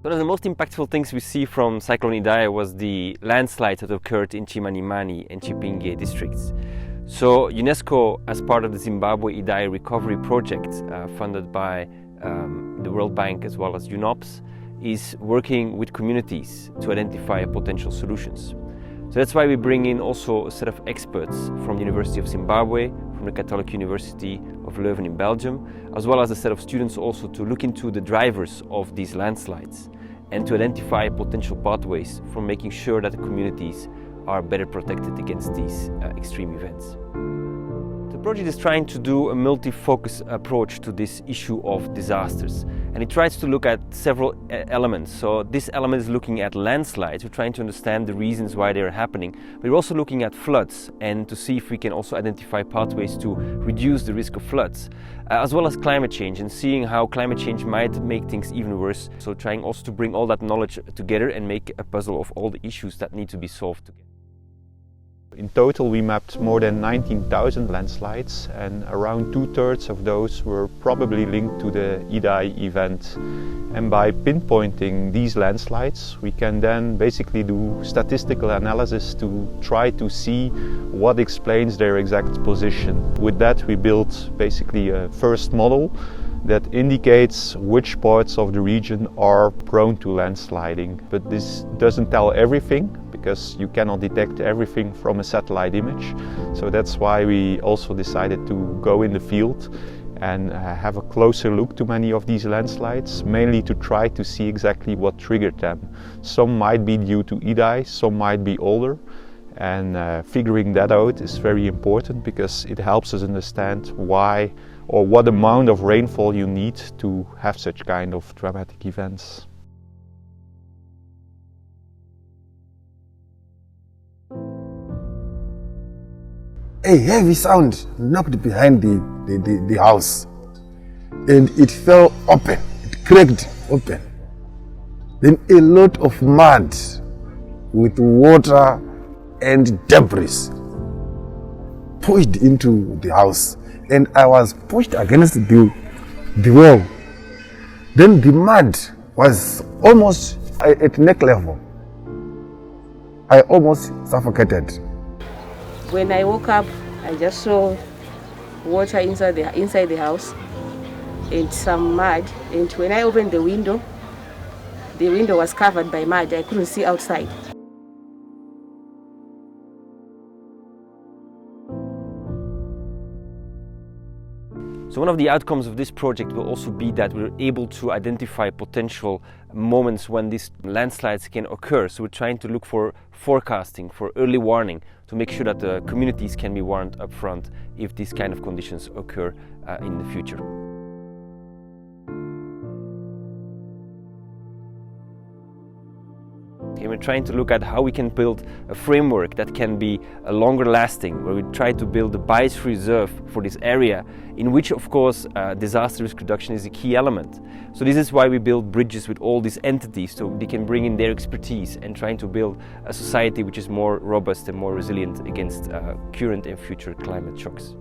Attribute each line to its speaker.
Speaker 1: One of the most impactful things we see from Cyclone Idai was the landslides that occurred in Chimanimani and Chipinge districts. So UNESCO, as part of the Zimbabwe Idai recovery project funded by the World Bank as well as UNOPS, is working with communities to identify potential solutions. So that's why we bring in also a set of experts from the University of Zimbabwe, from the Catholic University of Leuven in Belgium, as well as a set of students also to look into the drivers of these landslides and to identify potential pathways for making sure that the communities are better protected against these extreme events. The project is trying to do a multi-focus approach to this issue of disasters, and it tries to look at several elements. So this element is looking at landslides. We're trying to understand the reasons why they're happening, but we're also looking at floods and to see if we can also identify pathways to reduce the risk of floods, as well as climate change and seeing how climate change might make things even worse. So trying also to bring all that knowledge together and make a puzzle of all the issues that need to be solved together.
Speaker 2: In total, we mapped more than 19,000 landslides, and around 2/3 of those were probably linked to the Idai event. And by pinpointing these landslides, we can then basically do statistical analysis to try to see what explains their exact position. With that, we built basically a first model that indicates which parts of the region are prone to landsliding. But this doesn't tell everything, because you cannot detect everything from a satellite image. So that's why we also decided to go in the field and have a closer look to many of these landslides, mainly to try to see exactly what triggered them. Some might be due to Idai, some might be older, and figuring that out is very important because it helps us understand why or what amount of rainfall you need to have such kind of dramatic events.
Speaker 3: A heavy sound knocked behind the house, and it fell open, it cracked open. Then a lot of mud with water and debris pushed into the house, and I was pushed against the wall. Then the mud was almost at neck level. I almost suffocated.
Speaker 4: When I woke up, I just saw water inside the house and some mud. And when I opened the window was covered by mud. I couldn't see outside.
Speaker 1: So one of the outcomes of this project will also be that we're able to identify potential moments when these landslides can occur. So we're trying to look for forecasting, for early warning, to make sure that the communities can be warned up front if these kind of conditions occur in the future. Okay, we're trying to look at how we can build a framework that can be longer lasting, where we try to build a bias reserve for this area, in which of course disaster risk reduction is a key element. So this is why we build bridges with all these entities, so they can bring in their expertise and trying to build a society which is more robust and more resilient against current and future climate shocks.